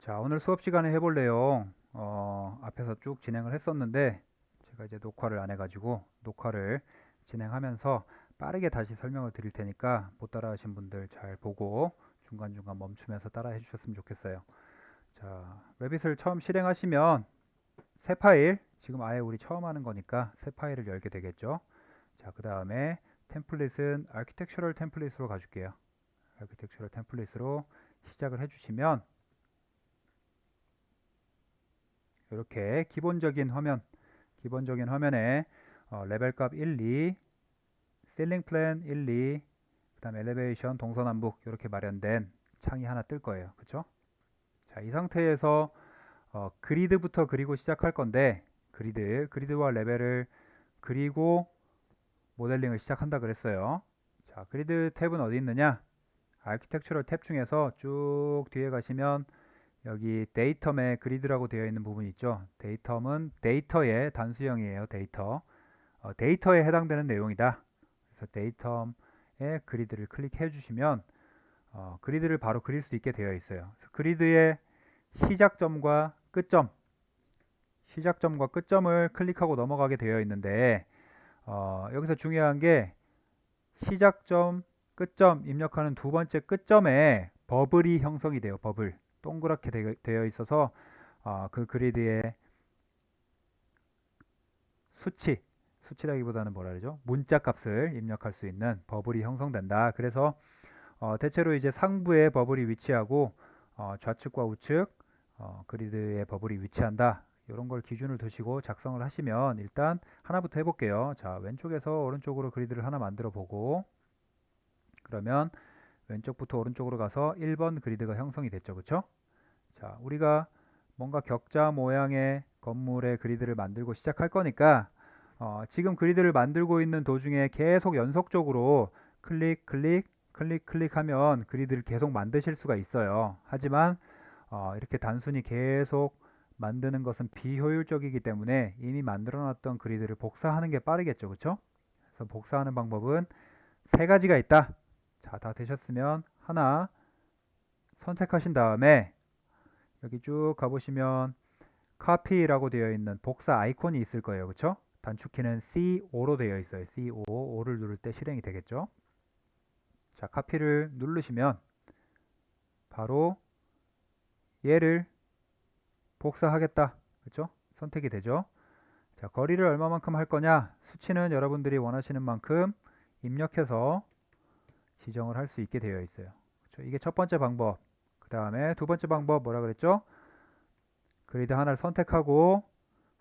자, 오늘 수업 시간에 해볼 내용, 앞에서 쭉 진행을 했었는데, 제가 이제 녹화를 안 해가지고, 녹화를 진행하면서 빠르게 다시 설명을 드릴 테니까, 못 따라 하신 분들 잘 보고, 중간중간 멈추면서 따라 해주셨으면 좋겠어요. 자, 레빗을 처음 실행하시면, 새 파일, 지금 아예 우리 처음 하는 거니까, 새 파일을 열게 되겠죠. 자, 그 다음에, 템플릿은 아키텍처럴 템플릿으로 가줄게요. 아키텍처럴 템플릿으로 시작을 해주시면, 이렇게 기본적인 화면에 레벨 값 1, 2, 실링 플랜 1, 2, 그 다음 엘리베이션, 동서남북 이렇게 마련된 창이 하나 뜰 거예요. 그쵸? 자, 이 상태에서 그리드부터 그리고 시작할 건데 그리드와 레벨을 그리고 모델링을 시작한다 그랬어요. 자, 그리드 탭은 어디 있느냐? 아키텍처럴 탭 중에서 쭉 뒤에 가시면 여기 데이텀에 그리드라고 되어 있는 부분이 있죠. 데이텀은 데이터의 단수형이에요. 데이터에 해당되는 내용이다. 그래서 데이텀의 그리드를 클릭해 주시면 그리드를 바로 그릴 수 있게 되어 있어요. 그리드의 시작점과 끝점, 시작점과 끝점을 클릭하고 넘어가게 되어 있는데 여기서 중요한 게 시작점, 끝점 입력하는 두 번째 끝점에 버블이 형성이 돼요. 버블. 동그랗게 되어 있어서 그 그리드의 수치라기보다는 뭐라 그러죠? 문자 값을 입력할 수 있는 버블이 형성된다. 그래서 대체로 이제 상부에 버블이 위치하고 좌측과 우측 그리드의 버블이 위치한다. 이런 걸 기준을 두시고 작성을 하시면 일단 하나부터 해볼게요. 자, 왼쪽에서 오른쪽으로 그리드를 하나 만들어 보고 그러면 왼쪽부터 오른쪽으로 가서 1번 그리드가 형성이 됐죠. 그쵸? 자, 우리가 뭔가 격자 모양의 건물의 그리드를 만들고 시작할 거니까 지금 그리드를 만들고 있는 도중에 계속 연속적으로 클릭하면 그리드를 계속 만드실 수가 있어요. 하지만 이렇게 단순히 계속 만드는 것은 비효율적이기 때문에 이미 만들어 놨던 그리드를 복사하는 게 빠르겠죠. 그렇죠? 그래서 복사하는 방법은 세 가지가 있다. 자, 다 되셨으면 하나 선택하신 다음에 여기 쭉 가보시면 copy라고 되어 있는 복사 아이콘이 있을 거예요. 그렇죠? 단축키는 C5로 되어 있어요. C5, 5를 누를 때 실행이 되겠죠. 자, copy를 누르시면 바로 얘를 복사하겠다. 그렇죠? 선택이 되죠. 자, 거리를 얼마만큼 할 거냐? 수치는 여러분들이 원하시는 만큼 입력해서 지정을 할 수 있게 되어 있어요. 그렇죠? 이게 첫 번째 방법. 그 다음에 두 번째 방법 뭐라 그랬죠? 그리드 하나를 선택하고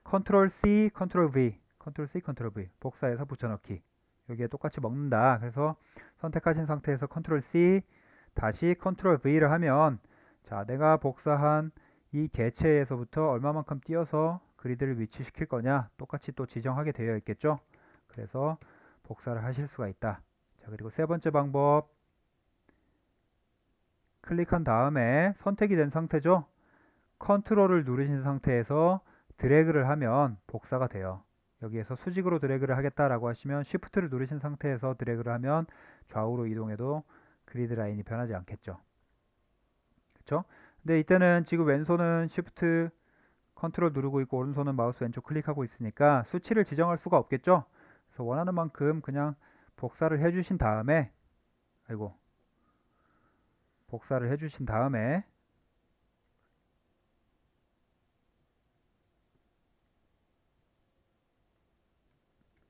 컨트롤 C, 컨트롤 V, 컨트롤 C, 컨트롤 V 복사해서 붙여넣기. 여기에 똑같이 먹는다. 그래서 선택하신 상태에서 컨트롤 C 다시 컨트롤 V를 하면 자, 내가 복사한 이 개체에서부터 얼마만큼 띄어서 그리드를 위치시킬 거냐 똑같이 또 지정하게 되어 있겠죠. 그래서 복사를 하실 수가 있다. 자, 그리고 세 번째 방법 클릭한 다음에 선택이 된 상태죠. 컨트롤을 누르신 상태에서 드래그를 하면 복사가 돼요. 여기에서 수직으로 드래그를 하겠다라고 하시면 쉬프트를 누르신 상태에서 드래그를 하면 좌우로 이동해도 그리드 라인이 변하지 않겠죠. 그쵸? 근데 이때는 지금 왼손은 쉬프트 컨트롤 누르고 있고 오른손은 마우스 왼쪽 클릭하고 있으니까 수치를 지정할 수가 없겠죠. 그래서 원하는 만큼 그냥 복사를 해주신 다음에 아이고 복사를 해주신 다음에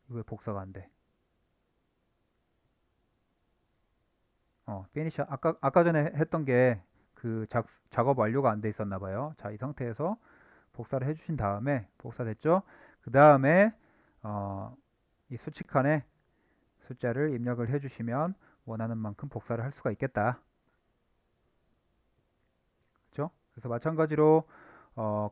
왜 복사가 안 돼? 피니시 아까 전에 했던 게 그 작업 완료가 안 돼 있었나 봐요. 자, 이 상태에서 복사를 해주신 다음에 복사됐죠? 그 다음에 이 수칙칸에 숫자를 입력을 해주시면 원하는 만큼 복사를 할 수가 있겠다. 그렇죠? 그래서 마찬가지로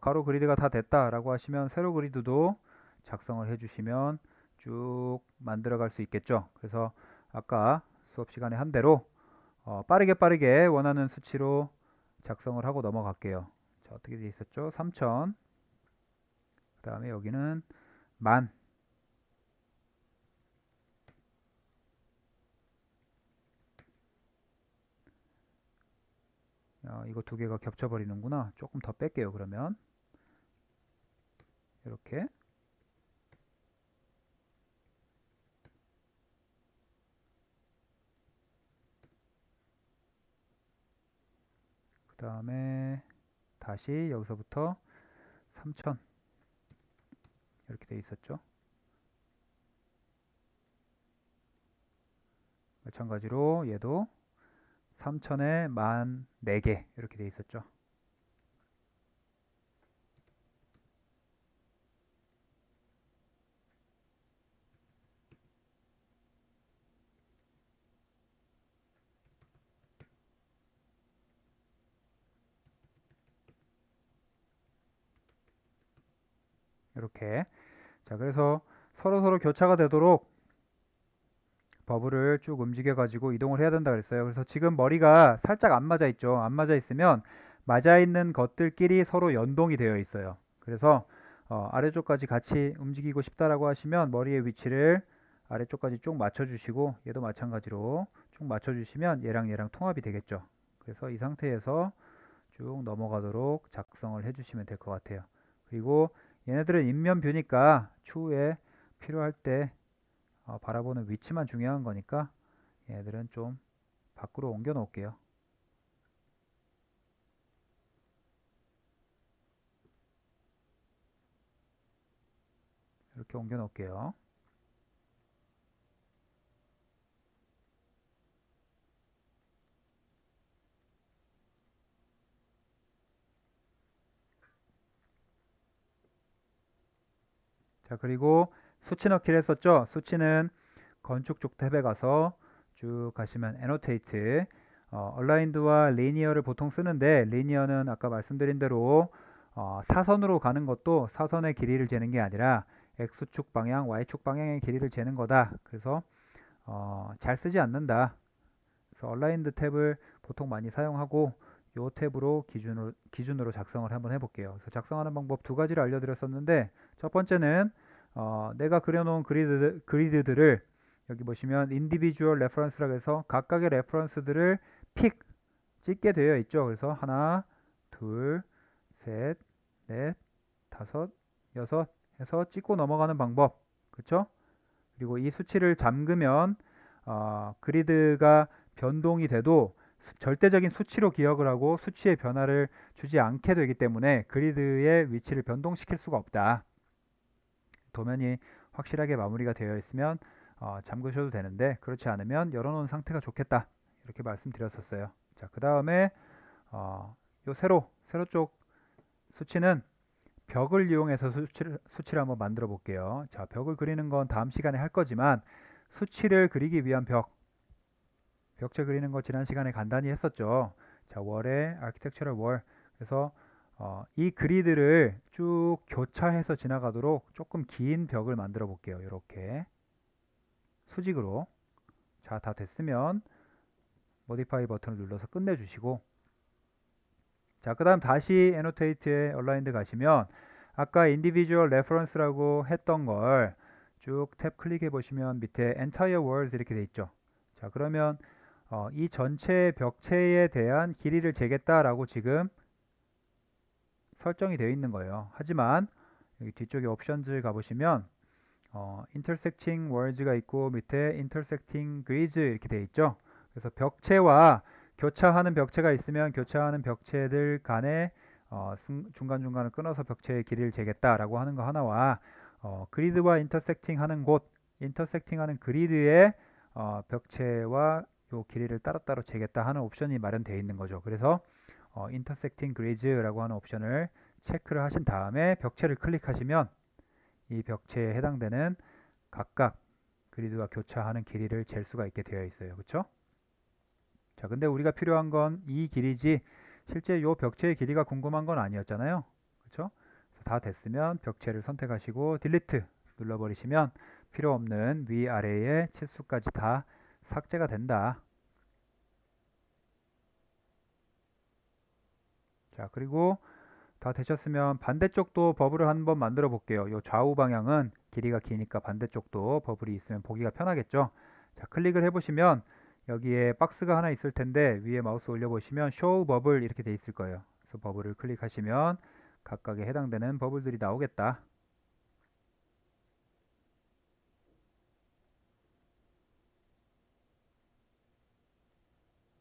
가로 그리드가 다 됐다라고 하시면 세로 그리드도 작성을 해주시면 쭉 만들어 갈 수 있겠죠. 그래서 아까 수업 시간에 한 대로 빠르게 원하는 수치로 작성을 하고 넘어갈게요. 자, 어떻게 돼 있었죠? 3000. 그 다음에 여기는 만. 이거 두 개가 겹쳐버리는구나. 조금 더 뺄게요. 그러면 이렇게. 그 다음에 다시 여기서부터 3000 이렇게 돼 있었죠. 마찬가지로 얘도 3000에 1004개 이렇게 돼 있었죠. 이렇게. 자, 그래서 서로 교차가 되도록 버블을 쭉 움직여 가지고 이동을 해야 된다 그랬어요. 그래서 지금 머리가 살짝 안 맞아 있죠. 안 맞아 있으면 맞아 있는 것들끼리 서로 연동이 되어 있어요. 그래서 아래쪽까지 같이 움직이고 싶다라고 하시면 머리의 위치를 아래쪽까지 쭉 맞춰 주시고, 얘도 마찬가지로 쭉 맞춰 주시면 얘랑 통합이 되겠죠. 그래서 이 상태에서 쭉 넘어가도록 작성을 해 주시면 될 것 같아요. 그리고 얘네들은 인면뷰니까 추후에 필요할 때 바라보는 위치만 중요한 거니까 얘네들은 좀 밖으로 옮겨 놓을게요. 이렇게 옮겨 놓을게요. 자, 그리고 수치 넣기를 했었죠. 수치는 건축 쪽 탭에 가서 쭉 가시면 Annotate, Aligned와 Linear를 보통 쓰는데, Linear는 아까 말씀드린 대로 사선으로 가는 것도 사선의 길이를 재는 게 아니라 X축 방향, Y축 방향의 길이를 재는 거다. 그래서 잘 쓰지 않는다. 그래서 Aligned 탭을 보통 많이 사용하고 이 탭으로 기준으로 작성을 한번 해볼게요. 그래서 작성하는 방법 두 가지를 알려드렸었는데, 첫 번째는 내가 그려놓은 그리드들을 여기 보시면 individual reference라고 해서 각각의 레퍼런스들을 찍게 되어 있죠. 그래서 하나, 둘, 셋, 넷, 다섯, 여섯 해서 찍고 넘어가는 방법. 그렇죠? 그리고 이 수치를 잠그면 그리드가 변동이 돼도 절대적인 수치로 기억을 하고 수치의 변화를 주지 않게 되기 때문에 그리드의 위치를 변동시킬 수가 없다. 도면이 확실하게 마무리가 되어 있으면 잠그셔도 되는데, 그렇지 않으면 열어놓은 상태가 좋겠다. 이렇게 말씀드렸었어요. 자, 그 다음에 요 세로 쪽 수치는 벽을 이용해서 수치를 한번 만들어 볼게요. 자, 벽을 그리는 건 다음 시간에 할 거지만 수치를 그리기 위한 벽체 그리는 거 지난 시간에 간단히 했었죠. 자, 월에 아키텍처럴 월. 그래서 이 그리드를 쭉 교차해서 지나가도록 조금 긴 벽을 만들어 볼게요. 이렇게 수직으로. 자, 다 됐으면 모디파이 버튼을 눌러서 끝내주시고, 자, 그 다음 다시 Annotate에 Aligned 가시면 아까 Individual Reference라고 했던 걸 쭉 탭 클릭해 보시면 밑에 Entire Words 이렇게 돼 있죠. 자, 그러면 이 전체 벽체에 대한 길이를 재겠다라고 지금 설정이 되어 있는 거예요. 하지만 여기 뒤쪽에 옵션즈 가보시면 intersecting words가 있고 밑에 intersecting grids 이렇게 되어 있죠. 그래서 벽체와 교차하는 벽체가 있으면 교차하는 벽체들 간에 중간중간을 끊어서 벽체의 길이를 재겠다라고 하는 거 하나와 그리드와 인터섹팅 하는 인터섹팅 하는 그리드의 벽체와 요 길이를 따로따로 재겠다 하는 옵션이 마련되어 있는 거죠. 그래서 intersecting grids라고 하는 옵션을 체크를 하신 다음에 벽체를 클릭하시면 이 벽체에 해당되는 각각 그리드와 교차하는 길이를 잴 수가 있게 되어 있어요. 그렇죠? 자, 근데 우리가 필요한 건 이 길이지 실제 이 벽체의 길이가 궁금한 건 아니었잖아요. 그렇죠? 다 됐으면 벽체를 선택하시고 딜리트 눌러버리시면 필요 없는 위아래의 치수까지 다 삭제가 된다. 자, 그리고 다 되셨으면 반대쪽도 버블을 한번 만들어 볼게요. 이 좌우 방향은 길이가 기니까 반대쪽도 버블이 있으면 보기가 편하겠죠. 자, 클릭을 해보시면 여기에 박스가 하나 있을 텐데 위에 마우스 올려보시면 show 버블 이렇게 돼 있을 거예요. 그래서 버블을 클릭하시면 각각에 해당되는 버블들이 나오겠다.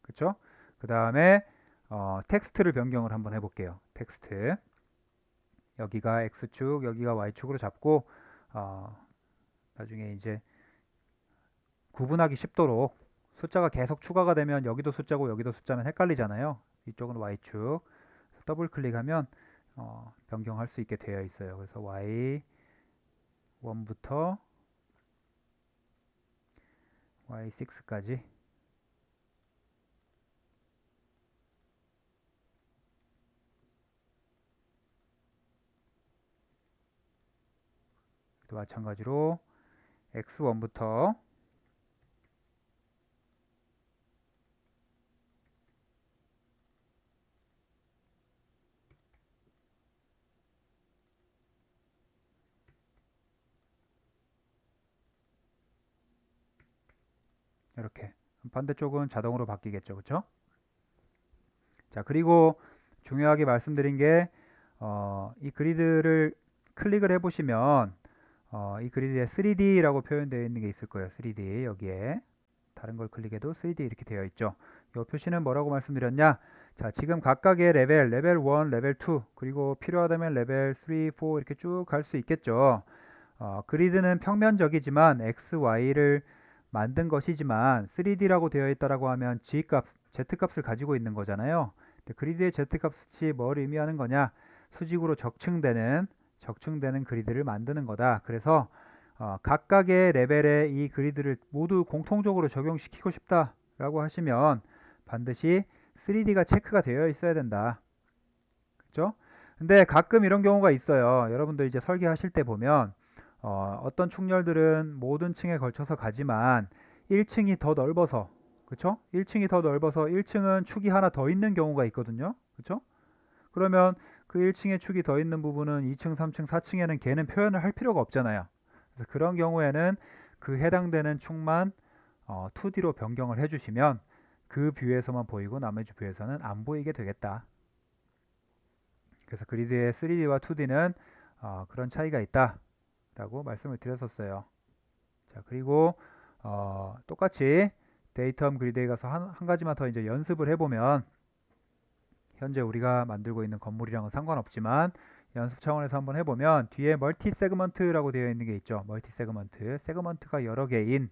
그쵸? 그 다음에 텍스트를 변경을 한번 해볼게요. 텍스트 여기가 X축 여기가 Y축으로 잡고 나중에 이제 구분하기 쉽도록 숫자가 계속 추가가 되면 여기도 숫자고 여기도 숫자면 헷갈리잖아요. 이쪽은 Y축 더블 클릭하면 변경할 수 있게 되어 있어요. 그래서 Y1부터 Y6까지 또 마찬가지로 X1부터 이렇게 반대쪽은 자동으로 바뀌겠죠. 그쵸? 자, 그리고 중요하게 말씀드린 게 이 그리드를 클릭을 해보시면 이 그리드에 3D라고 표현되어 있는 게 있을 거예요. 3D 여기에 다른 걸 클릭해도 3D 이렇게 되어 있죠. 이 표시는 뭐라고 말씀드렸냐? 자, 지금 각각의 레벨 1, 레벨 2, 그리고 필요하다면 레벨 3, 4 이렇게 쭉 갈 수 있겠죠. 그리드는 평면적이지만 X, Y를 만든 것이지만 3D라고 되어 있다라고 하면 G값, Z값을 가지고 있는 거잖아요. 근데 그리드의 Z값이 뭘 의미하는 거냐? 수직으로 적층되는 그리드를 만드는 거다. 그래서 각각의 레벨의 이 그리드를 모두 공통적으로 적용시키고 싶다라고 하시면 반드시 3D가 체크가 되어 있어야 된다. 그렇죠? 근데 가끔 이런 경우가 있어요. 여러분들 이제 설계하실 때 보면 어떤 축렬들은 모든 층에 걸쳐서 가지만 1층이 더 넓어서 그렇죠? 1층이 더 넓어서 1층은 축이 하나 더 있는 경우가 있거든요. 그렇죠? 그러면 그 1층에 축이 더 있는 부분은 2층, 3층, 4층에는 걔는 표현을 할 필요가 없잖아요. 그래서 그런 경우에는 그 해당되는 축만 2D로 변경을 해주시면 그 뷰에서만 보이고 나머지 뷰에서는 안 보이게 되겠다. 그래서 그리드의 3D와 2D는 그런 차이가 있다 라고 말씀을 드렸었어요. 자, 그리고 똑같이 데이터홈 그리드에 가서 한 가지만 더 이제 연습을 해보면 현재 우리가 만들고 있는 건물이랑은 상관없지만 연습 차원에서 한번 해보면 뒤에 멀티 세그먼트라고 되어 있는 게 있죠. 멀티 세그먼트, 세그먼트가 여러 개인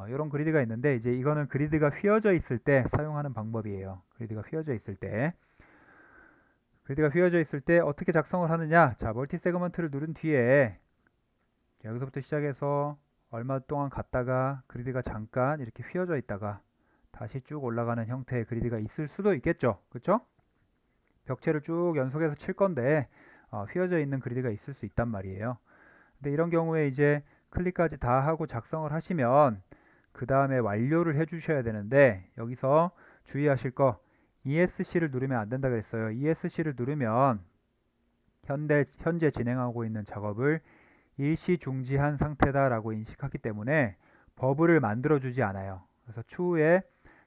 이런 그리드가 있는데 이제 이거는 그리드가 휘어져 있을 때 사용하는 방법이에요. 그리드가 휘어져 있을 때 어떻게 작성을 하느냐? 자, 멀티 세그먼트를 누른 뒤에 여기서부터 시작해서 얼마 동안 갔다가 그리드가 잠깐 이렇게 휘어져 있다가 다시 쭉 올라가는 형태의 그리드가 있을 수도 있겠죠. 그렇죠? 벽체를 쭉 연속해서 칠 건데 휘어져 있는 그리드가 있을 수 있단 말이에요. 근데 이런 경우에 이제 클릭까지 다 하고 작성을 하시면 그 다음에 완료를 해 주셔야 되는데 여기서 주의하실 거 ESC를 누르면 안 된다 그랬어요. ESC를 누르면 현재 진행하고 있는 작업을 일시 중지한 상태다라고 인식하기 때문에 버블을 만들어 주지 않아요. 그래서 추후에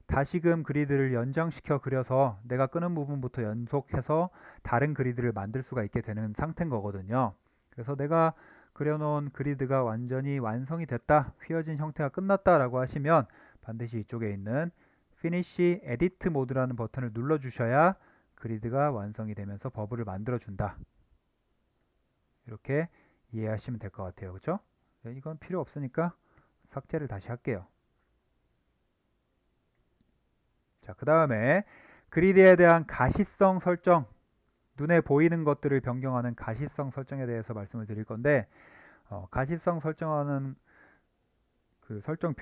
다시금 그리드를 연장시켜 그려서 내가 끄는 부분부터 연속해서 다른 그리드를 만들 수가 있게 되는 상태인 거거든요. 그래서 내가 그려놓은 그리드가 완전히 완성이 됐다, 휘어진 형태가 끝났다라고 하시면 반드시 이쪽에 있는 Finish Edit 모드라는 버튼을 눌러주셔야 그리드가 완성이 되면서 버블을 만들어준다. 이렇게 이해하시면 될 것 같아요. 그렇죠? 이건 필요 없으니까 삭제를 다시 할게요. 자, 그 다음에 그리드에 대한 가시성 설정, 눈에 보이는 것들을 변경하는 가시성 설정에 대해서 말씀을 드릴 건데 가시성 설정하는 그 설정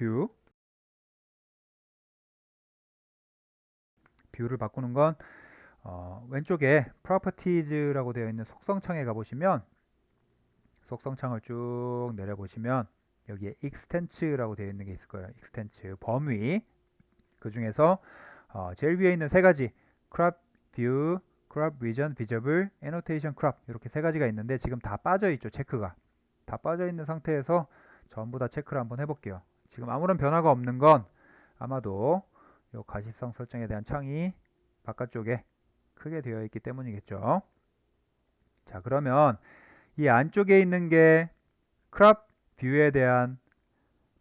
뷰를 바꾸는 건 왼쪽에 Properties라고 되어 있는 속성창에 가보시면 속성창을 쭉 내려보시면 여기에 Extents라고 되어 있는 게 있을 거예요. Extents 범위 그 중에서 제일 위에 있는 세 가지 Crop, View, Crop, Region, Visible, Annotation, Crop 이렇게 세 가지가 있는데 지금 다 빠져 있죠. 체크가 다 빠져 있는 상태에서 전부 다 체크를 한번 해볼게요. 지금 아무런 변화가 없는 건 아마도 요 가시성 설정에 대한 창이 바깥쪽에 크게 되어 있기 때문이겠죠. 자, 그러면 이 안쪽에 있는 게 크롭 뷰에 대한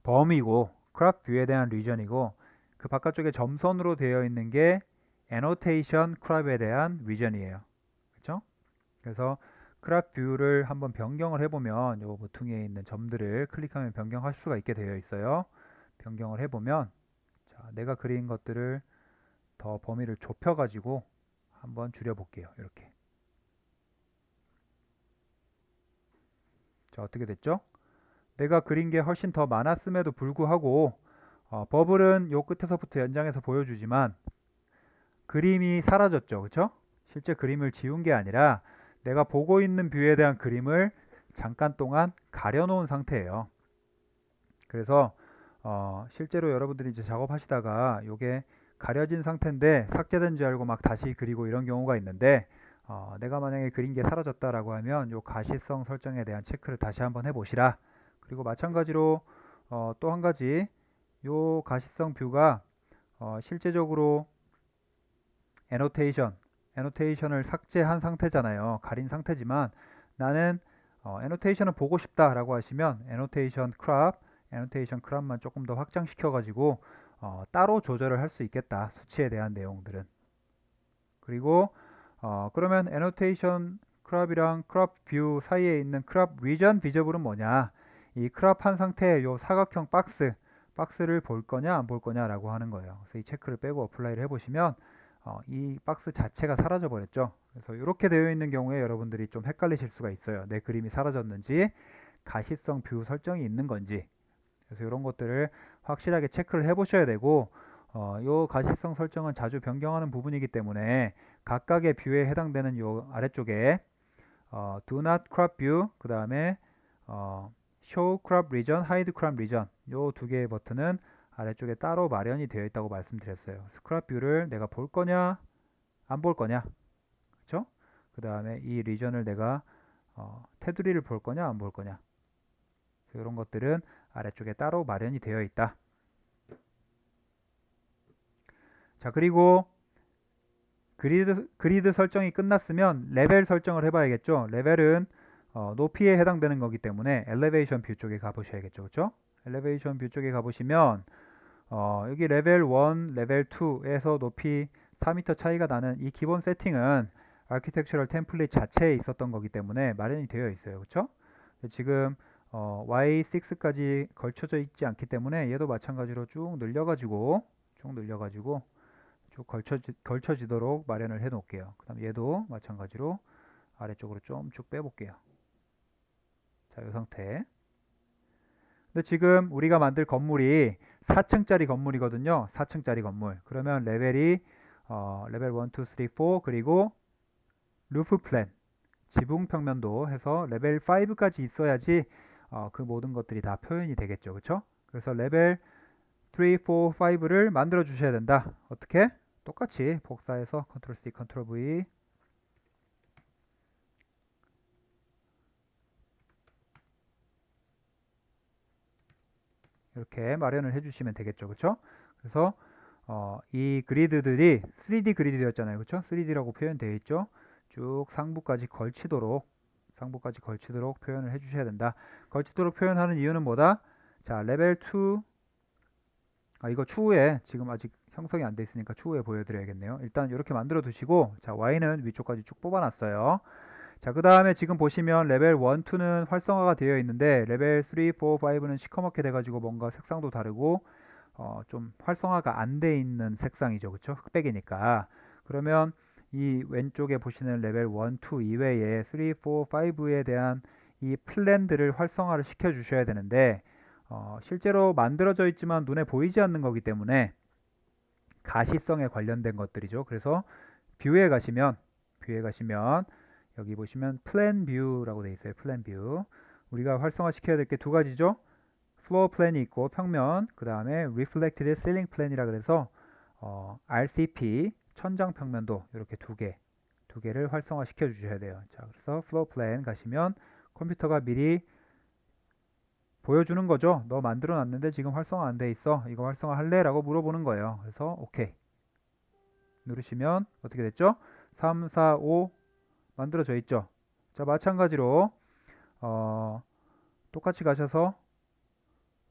범위고 크롭 뷰에 대한 리전이고, 그 바깥쪽에 점선으로 되어 있는 게 애노테이션 크롭에 대한 리전이에요. 그렇죠? 그래서 크롭 뷰를 한번 변경을 해보면 요 모퉁이에 있는 점들을 클릭하면 변경할 수가 있게 되어 있어요. 변경을 해보면, 자, 내가 그린 것들을 더 범위를 좁혀가지고 한번 줄여볼게요. 이렇게. 자, 어떻게 됐죠? 내가 그린 게 훨씬 더 많았음에도 불구하고 버블은 요 끝에서부터 연장해서 보여주지만 그림이 사라졌죠. 그쵸? 실제 그림을 지운 게 아니라 내가 보고 있는 뷰에 대한 그림을 잠깐 동안 가려놓은 상태예요. 그래서 실제로 여러분들이 이제 작업하시다가 요게 가려진 상태인데 삭제된 줄 알고 막 다시 그리고 이런 경우가 있는데, 내가 만약에 그린 게 사라졌다라고 하면 요 가시성 설정에 대한 체크를 다시 한번 해보시라. 그리고 마찬가지로 또 한 가지, 요 가시성 뷰가 실제적으로 애노테이션을 삭제한 상태잖아요. 가린 상태지만 나는 애노테이션을 보고 싶다라고 하시면 애노테이션 크롭만 조금 더 확장시켜 가지고 따로 조절을 할 수 있겠다. 수치에 대한 내용들은. 그리고 그러면 애노테이션 크롭이랑 크롭 뷰 사이에 있는 크롭 리전 비저블은 뭐냐? 이 크롭한 상태의 요 사각형 박스를 볼 거냐 안 볼 거냐라고 하는 거예요. 그래서 이 체크를 빼고 어플라이를 해보시면 이 박스 자체가 사라져 버렸죠. 그래서 이렇게 되어 있는 경우에 여러분들이 좀 헷갈리실 수가 있어요. 내 그림이 사라졌는지 가시성 뷰 설정이 있는 건지. 그래서 이런 것들을 확실하게 체크를 해 보셔야 되고, 요 가시성 설정은 자주 변경하는 부분이기 때문에 각각의 뷰에 해당되는 요 아래쪽에 Do Not Crop View, 그 다음에 Show Crop Region, Hide Crop Region, 요 두 개의 버튼은 아래쪽에 따로 마련이 되어 있다고 말씀드렸어요. 스크랍 뷰를 내가 볼 거냐 안 볼 거냐, 그렇죠? 그 다음에 이 리전을 내가 테두리를 볼 거냐 안 볼 거냐, 이런 것들은 아래쪽에 따로 마련이 되어 있다. 자, 그리고 그리드 설정이 끝났으면 레벨 설정을 해봐야겠죠. 레벨은 높이에 해당되는 거기 때문에 엘리베이션 뷰 쪽에 가보셔야겠죠. 그렇죠? 엘리베이션 뷰 쪽에 가보시면 여기 레벨 1, 레벨 2에서 높이 4m 차이가 나는 이 기본 세팅은 아키텍처럴 템플릿 자체에 있었던 거기 때문에 마련이 되어 있어요. 그렇죠? 지금 Y6까지 걸쳐져 있지 않기 때문에 얘도 마찬가지로 쭉 늘려가지고 쭉 걸쳐지도록 마련을 해 놓을게요. 그 다음 얘도 마찬가지로 아래쪽으로 좀 쭉 빼볼게요. 자, 이 상태. 근데 지금 우리가 만들 건물이 4층짜리 건물이거든요. 4층짜리 건물. 그러면 레벨이 레벨 1, 2, 3, 4 그리고 루프 플랜, 지붕 평면도 해서 레벨 5까지 있어야지 그 모든 것들이 다 표현이 되겠죠. 그렇죠? 그래서 레벨 3, 4, 5를 만들어 주셔야 된다. 어떻게? 똑같이 복사해서 컨트롤 C, 컨트롤 V 이렇게 마련을 해주시면 되겠죠. 그렇죠? 그래서 이 그리드들이 3D 그리드였잖아요. 그렇죠? 3D라고 표현되어 있죠. 쭉 상부까지 걸치도록 표현을 해주셔야 된다. 걸치도록 표현하는 이유는 뭐다? 자, 레벨 2, 이거 추후에 지금 아직 형성이 안 돼 있으니까 추후에 보여드려야겠네요. 일단 이렇게 만들어 두시고, 자, Y는 위쪽까지 쭉 뽑아놨어요. 자, 그 다음에 지금 보시면 레벨 1, 2는 활성화가 되어 있는데 레벨 3, 4, 5는 시커멓게 돼가지고 뭔가 색상도 다르고 좀 활성화가 안 돼 있는 색상이죠. 그쵸? 흑백이니까. 그러면 이 왼쪽에 보시는 레벨 1, 2 이외에 3, 4, 5에 대한 이 플랜들을 활성화를 시켜 주셔야 되는데 실제로 만들어져 있지만 눈에 보이지 않는 거기 때문에 가시성에 관련된 것들이죠. 그래서 뷰에 가시면 여기 보시면 플랜 뷰라고 되어 있어요. 플랜 뷰. 우리가 활성화 시켜야 될 게 두 가지죠. 플로어 플랜이 있고 평면, 그 다음에 Reflected Ceiling Plan이라 그래서 RCP 천장 평면도 이렇게 두 개를 활성화 시켜 주셔야 돼요. 자, 그래서 플로어 플랜 가시면 컴퓨터가 미리 보여주는 거죠. 너 만들어 놨는데 지금 활성화 안 돼 있어. 이거 활성화 할래? 라고 물어보는 거예요. 그래서 오케이 누르시면 어떻게 됐죠? 3, 4, 5 만들어져 있죠. 자, 마찬가지로 똑같이 가셔서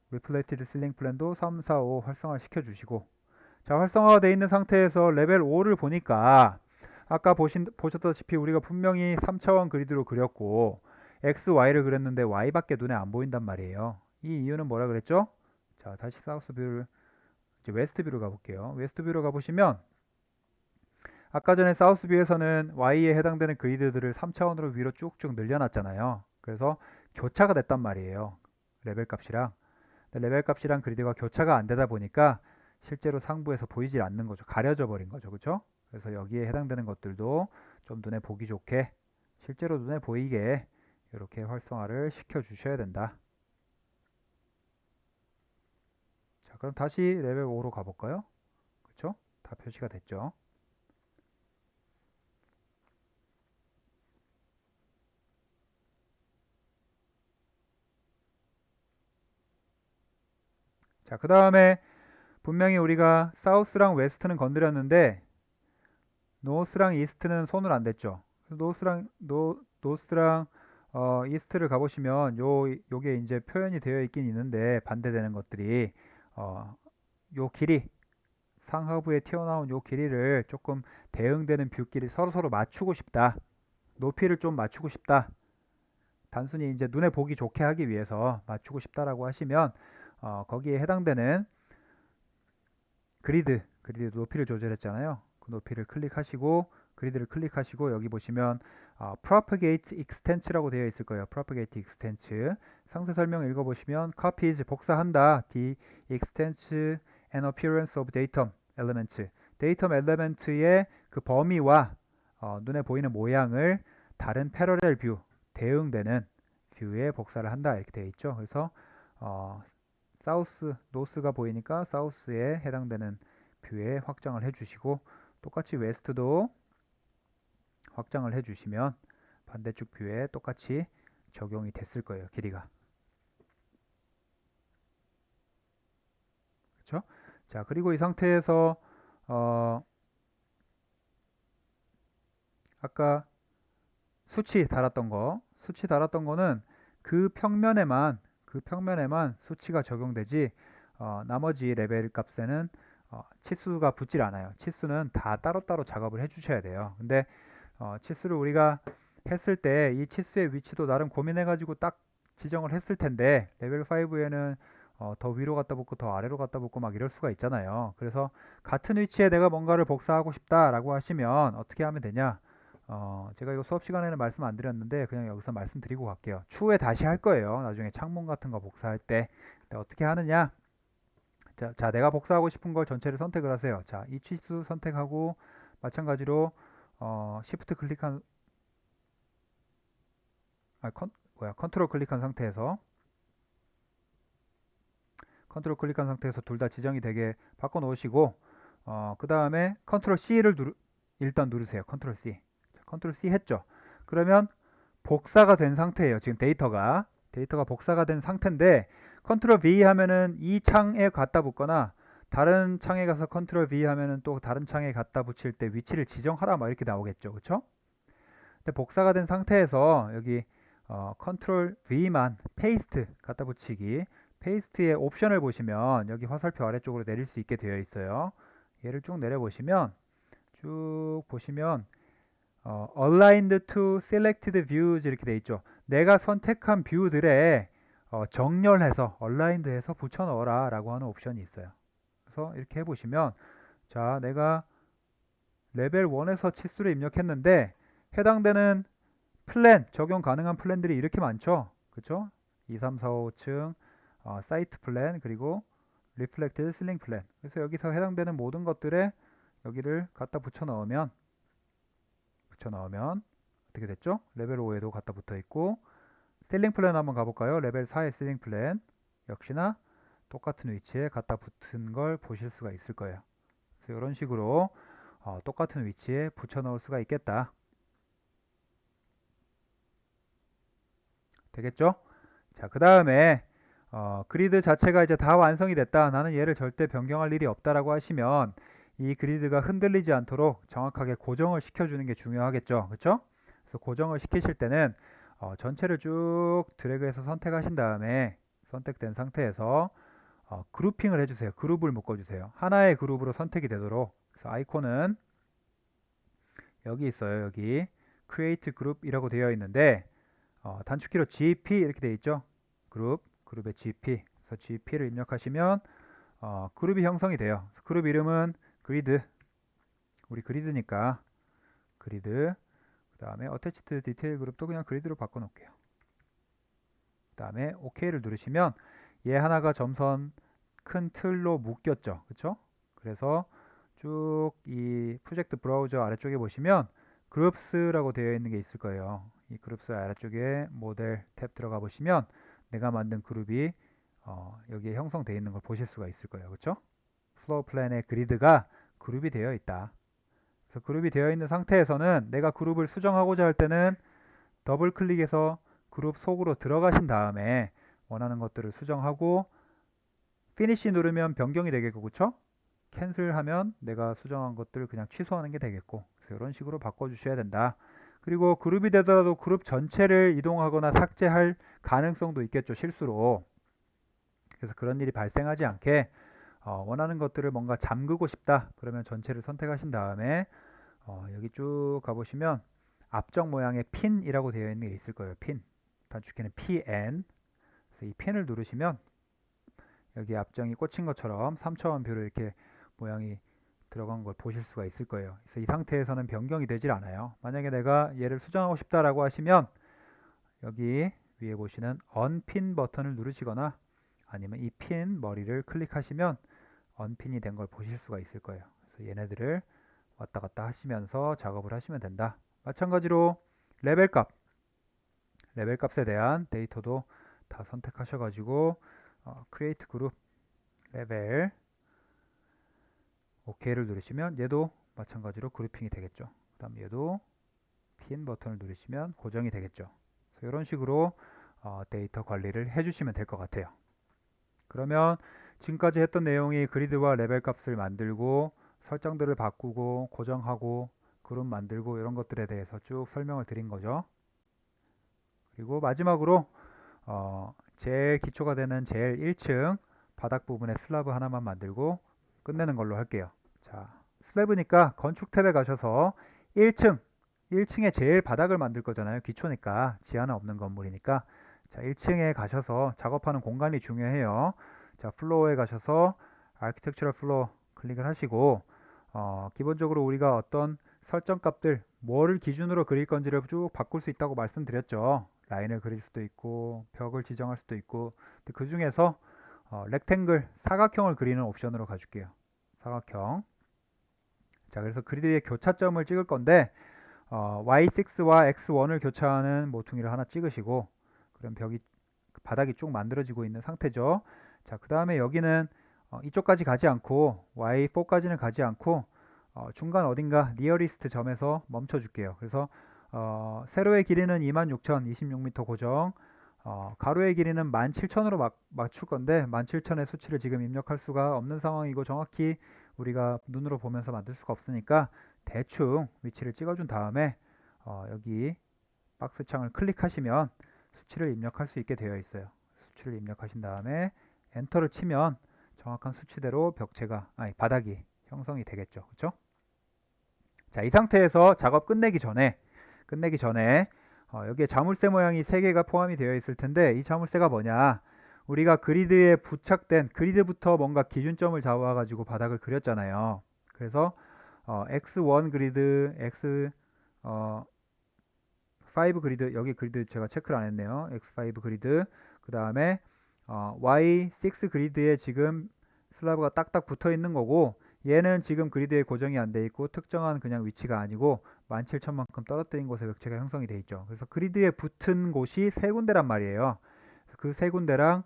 Reflected Ceiling Plan도 3, 4, 5 활성화 시켜주시고, 자, 활성화가 되어 있는 상태에서 레벨 5를 보니까 아까 보셨다시피 우리가 분명히 3차원 그리드로 그렸고 X, Y를 그렸는데 Y밖에 눈에 안 보인단 말이에요. 이 이유는 뭐라 그랬죠? 자, 다시 사우스 뷰를 이제 웨스트 뷰로 가볼게요. 웨스트 뷰로 가보시면 아까 전에 사우스 뷰에서는 Y에 해당되는 그리드들을 3차원으로 위로 쭉쭉 늘려놨잖아요. 그래서 교차가 됐단 말이에요. 레벨 값이랑. 레벨 값이랑 그리드가 교차가 안 되다 보니까 실제로 상부에서 보이질 않는 거죠. 가려져 버린 거죠. 그렇죠? 그래서 여기에 해당되는 것들도 좀 눈에 보기 좋게, 실제로 눈에 보이게 이렇게 활성화를 시켜 주셔야 된다. 자, 그럼 다시 레벨 5로 가볼까요? 그렇죠? 다 표시가 됐죠. 자, 그 다음에 분명히 우리가 사우스랑 웨스트는 건드렸는데 노스랑 이스트는 손을 안 댔죠. 노스랑 이스트를 가보시면 요게 이제 표현이 되어 있긴 있는데 반대되는 것들이 요 길이 상하부에 튀어나온 요 길이를 조금 대응되는 뷰끼리 서로서로 맞추고 싶다. 높이를 좀 맞추고 싶다. 단순히 이제 눈에 보기 좋게 하기 위해서 맞추고 싶다라고 하시면 거기에 해당되는 그리드 높이를 조절했잖아요. 그 높이를 클릭하시고 그리드를 클릭하시고 여기 보시면 propagate extent라고 되어 있을 거예요. propagate extent 상세 설명 읽어보시면 copies 복사한다. the extent and appearance of datum elements datum element의 그 범위와 눈에 보이는 모양을 다른 패러렐 뷰 대응되는 뷰에 복사를 한다 이렇게 되어 있죠. 그래서 사우스 노스가 보이니까 사우스에 해당되는 뷰에 확장을 해주시고 똑같이 웨스트도 확장을 해주시면 반대쪽 뷰에 똑같이 적용이 됐을 거예요. 길이가. 그렇죠? 자, 그리고 이 상태에서 아까 수치 달았던 거는 그 평면에만 수치가 적용되지 나머지 레벨 값에는 치수가 붙질 않아요. 치수는 다 따로따로 작업을 해주셔야 돼요. 근데 치수를 우리가 했을 때 이 치수의 위치도 나름 고민해가지고 딱 지정을 했을 텐데 레벨 5에는 더 위로 갖다 붙고 더 아래로 갖다 붙고 막 이럴 수가 있잖아요. 그래서 같은 위치에 내가 뭔가를 복사하고 싶다라고 하시면 어떻게 하면 되냐? 제가 이거 수업 시간에는 말씀 안 드렸는데 그냥 여기서 말씀드리고 갈게요. 추후에 다시 할 거예요. 나중에 창문 같은 거 복사할 때. 어떻게 하느냐? 자, 내가 복사하고 싶은 걸 전체를 선택을 하세요. 자, 이 치수 선택하고 마찬가지로 Shift 클릭한 컨트롤 클릭한 상태에서 둘 다 지정이 되게 바꿔 놓으시고 그 다음에 컨트롤 C를 일단 누르세요. 컨트롤 C. 컨트롤 C 했죠. 그러면 복사가 된 상태예요. 지금 데이터가 복사가 된 상태인데 컨트롤 V 하면은 이 창에 갖다 붙거나 다른 창에 가서 컨트롤 V 하면은 또 다른 창에 갖다 붙일 때 위치를 지정하라 막 이렇게 나오겠죠. 그렇죠? 근데 복사가 된 상태에서 여기 컨트롤 V만 페이스트 갖다 붙이기 페이스트의 옵션을 보시면 여기 화살표 아래쪽으로 내릴 수 있게 되어 있어요. 얘를 쭉 내려보시면 aligned to selected views 이렇게 되어 있죠. 내가 선택한 뷰들에 정렬해서 aligned해서 붙여 넣어라 라고 하는 옵션이 있어요. 그래서 이렇게 해보시면 자, 내가 레벨 1에서 치수를 입력했는데 해당되는 플랜, 적용 가능한 플랜들이 이렇게 많죠. 그쵸? 2, 3, 4, 5층 사이트 플랜 그리고 리플렉티드 실링 플랜. 그래서 여기서 해당되는 모든 것들에 여기를 갖다 붙여 넣으면 어떻게 됐죠? 레벨 5에도 갖다 붙어 있고 실링 플랜 한번 가볼까요? 레벨 4의 실링 플랜 역시나 똑같은 위치에 갖다 붙은 걸 보실 수가 있을 거예요. 그래서 이런 식으로 똑같은 위치에 붙여 넣을 수가 있겠다. 되겠죠? 자, 그 다음에 그리드 자체가 이제 다 완성이 됐다. 나는 얘를 절대 변경할 일이 없다라고 하시면 이 그리드가 흔들리지 않도록 정확하게 고정을 시켜주는 게 중요하겠죠. 그렇죠? 그래서 고정을 시키실 때는 전체를 쭉 드래그해서 선택하신 다음에 선택된 상태에서 그룹핑을 해주세요. 그룹을 묶어주세요. 하나의 그룹으로 선택이 되도록. 그래서 아이콘은 여기 있어요. 여기 Create Group이라고 되어 있는데 단축키로 GP 이렇게 되어 있죠. 그룹의 GP. 그래서 GP를 입력하시면 그룹이 형성이 돼요. 그룹 이름은 그리드. 우리 그리드니까 그리드. 그 다음에 Attached Detail 그룹도 그냥 그리드로 바꿔놓을게요. 그 다음에 OK를 누르시면 얘 하나가 점선 큰 틀로 묶였죠. 그쵸? 그래서 쭉 이 프로젝트 브라우저 아래쪽에 보시면 그룹스라고 되어 있는 게 있을 거예요. 이 그룹스 아래쪽에 모델 탭 들어가 보시면 내가 만든 그룹이 여기에 형성되어 있는 걸 보실 수가 있을 거예요. 그렇죠? 플로우 플랜의 그리드가 그룹이 되어 있다. 그래서 그룹이 되어 있는 상태에서는 내가 그룹을 수정하고자 할 때는 더블 클릭해서 그룹 속으로 들어가신 다음에 원하는 것들을 수정하고 피니시 누르면 변경이 되겠고, 그렇죠? 캔슬하면 내가 수정한 것들을 그냥 취소하는 게 되겠고, 그래서 이런 식으로 바꿔주셔야 된다. 그리고 그룹이 되더라도 그룹 전체를 이동하거나 삭제할 가능성도 있겠죠, 실수로. 그래서 그런 일이 발생하지 않게 원하는 것들을 뭔가 잠그고 싶다. 그러면 전체를 선택하신 다음에 여기 쭉 가보시면 앞정 모양의 핀이라고 되어 있는 게 있을 거예요. 핀. 단축키는 PN. 그래서 이 핀을 누르시면 여기 앞정이 꽂힌 것처럼 3차원 뷰로 이렇게 모양이 들어간 걸 보실 수가 있을 거예요. 그래서 이 상태에서는 변경이 되질 않아요. 만약에 내가 얘를 수정하고 싶다라고 하시면 여기 위에 보시는 언핀 버튼을 누르시거나 아니면 이 핀 머리를 클릭하시면 언핀이 된 걸 보실 수가 있을 거예요. 그래서 얘네들을 왔다 갔다 하시면서 작업을 하시면 된다. 마찬가지로 레벨 값에 대한 데이터도 다 선택하셔가지고 크리에이트 그룹 레벨 OK를 누르시면 얘도 마찬가지로 그룹핑이 되겠죠. 그 다음 얘도 핀 버튼을 누르시면 고정이 되겠죠. 그래서 이런 식으로 데이터 관리를 해주시면 될 것 같아요. 그러면 지금까지 했던 내용이 그리드와 레벨 값을 만들고 설정들을 바꾸고 고정하고 그룹 만들고 이런 것들에 대해서 쭉 설명을 드린 거죠. 그리고 마지막으로 제일 기초가 되는 제일 1층 바닥 부분에 슬라브 하나만 만들고 끝내는 걸로 할게요. 자, 슬래브니까 건축 탭에 가셔서 1층에 제일 바닥을 만들 거잖아요. 기초니까 지하는 없는 건물이니까. 자, 1층에 가셔서 작업하는 공간이 중요해요. 자, 플로어에 가셔서 아키텍처럴 플로어 클릭을 하시고 기본적으로 우리가 어떤 설정 값들 뭐를 기준으로 그릴 건지를 쭉 바꿀 수 있다고 말씀드렸죠. 라인을 그릴 수도 있고 벽을 지정할 수도 있고 그 중에서 렉탱글 사각형을 그리는 옵션으로 가줄게요. 사각형. 자, 그래서 그리드의 교차점을 찍을 건데 Y6와 X1을 교차하는 모퉁이를 하나 찍으시고 그럼 바닥이 쭉 만들어지고 있는 상태죠. 자, 그 다음에 여기는 이쪽까지 가지 않고 Y4까지는 가지 않고 중간 어딘가 니어리스트 점에서 멈춰 줄게요. 그래서 세로의 길이는 26,000 26m 고정, 가로의 길이는 17,000으로 맞출 건데 17,000의 수치를 지금 입력할 수가 없는 상황이고 정확히 우리가 눈으로 보면서 만들 수가 없으니까 대충 위치를 찍어준 다음에 여기 박스 창을 클릭하시면 수치를 입력할 수 있게 되어 있어요. 수치를 입력하신 다음에 엔터를 치면 정확한 수치대로 바닥이 형성이 되겠죠. 그렇죠? 자, 이 상태에서 작업 끝내기 전에 여기에 자물쇠 모양이 3개가 포함이 되어 있을 텐데 이 자물쇠가 뭐냐? 우리가 그리드에 부착된 그리드부터 뭔가 기준점을 잡아 가지고 바닥을 그렸잖아요. 그래서 X1 그리드, X5 그리드, 여기 그리드 제가 체크를 안 했네요. X5 그리드, 그 다음에 Y6 그리드에 지금 슬라브가 딱딱 붙어 있는 거고 얘는 지금 그리드에 고정이 안 돼 있고 특정한 그냥 위치가 아니고 17,000만큼 떨어뜨린 곳에 벽체가 형성이 돼 있죠. 그래서 그리드에 붙은 곳이 3군데란 말이에요. 그 3군데랑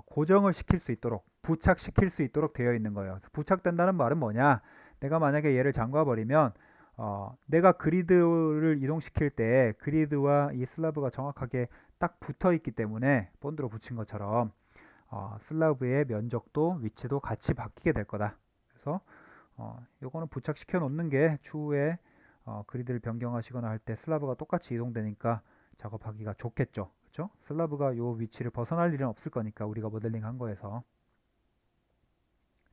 고정을 시킬 수 있도록 부착시킬 수 있도록 되어 있는 거예요. 부착된다는 말은 뭐냐? 내가 만약에 얘를 잠가 버리면 내가 그리드를 이동시킬 때 그리드와 이 슬라브가 정확하게 딱 붙어 있기 때문에 본드로 붙인 것처럼 슬라브의 면적도 위치도 같이 바뀌게 될 거다. 그래서 요거는 부착시켜 놓는 게 추후에 그리드를 변경하시거나 할 때 슬라브가 똑같이 이동되니까 작업하기가 좋겠죠. 그렇죠? 슬라브가 요 위치를 벗어날 일은 없을 거니까 우리가 모델링 한 거에서.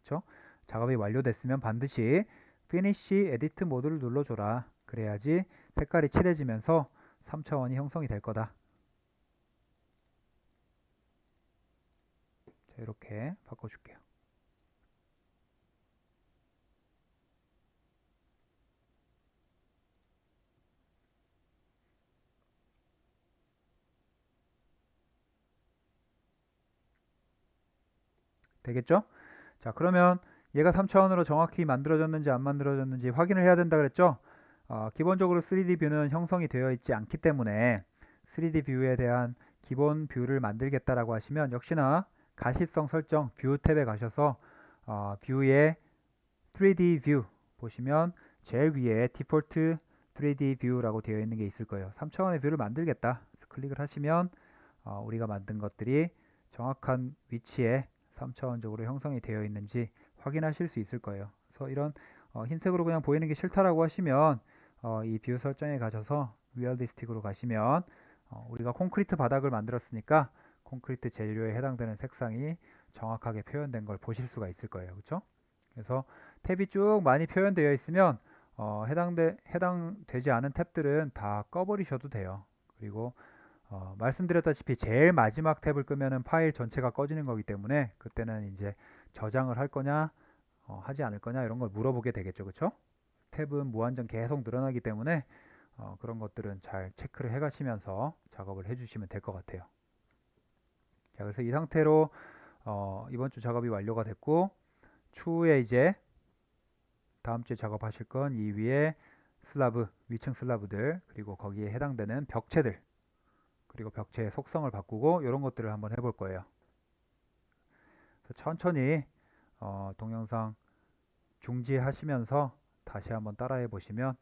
그렇죠? 작업이 완료됐으면 반드시 Finish Edit 모드를 눌러줘라. 그래야지 색깔이 칠해지면서 3차원이 형성이 될 거다. 자, 이렇게 바꿔줄게요. 되겠죠? 자, 그러면 얘가 3차원으로 정확히 만들어졌는지 안 만들어졌는지 확인을 해야 된다 그랬죠? 기본적으로 3D 뷰는 형성이 되어 있지 않기 때문에 3D 뷰에 대한 기본 뷰를 만들겠다라고 하시면 역시나 가시성 설정 뷰 탭에 가셔서 뷰의 3D 뷰 보시면 제일 위에 디폴트 3D 뷰라고 되어 있는 게 있을 거예요. 3차원의 뷰를 만들겠다. 클릭을 하시면 우리가 만든 것들이 정확한 위치에 3차원적으로 형성이 되어 있는지 확인하실 수 있을 거예요. 그래서 이런 흰색으로 그냥 보이는 게 싫다라고 하시면 이 뷰 설정에 가셔서 리얼리스틱으로 가시면 우리가 콘크리트 바닥을 만들었으니까 콘크리트 재료에 해당되는 색상이 정확하게 표현된 걸 보실 수가 있을 거예요. 그렇죠? 그래서 탭이 쭉 많이 표현되어 있으면 해당되지 않은 탭들은 다 꺼버리셔도 돼요. 그리고 말씀드렸다시피 제일 마지막 탭을 끄면은 파일 전체가 꺼지는 거기 때문에 그때는 이제 저장을 할 거냐 하지 않을 거냐 이런 걸 물어보게 되겠죠. 그쵸? 탭은 무한정 계속 늘어나기 때문에 그런 것들은 잘 체크를 해 가시면서 작업을 해 주시면 될 것 같아요. 자, 그래서 이 상태로 이번 주 작업이 완료가 됐고 추후에 이제 다음 주에 작업하실 건 이 위에 슬라브, 위층 슬라브들 그리고 거기에 해당되는 벽체들 그리고 벽체의 속성을 바꾸고 이런 것들을 한번 해볼 거예요. 천천히 동영상 중지하시면서 다시 한번 따라해 보시면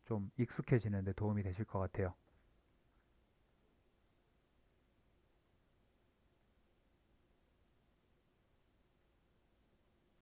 좀 익숙해지는 데 도움이 되실 것 같아요.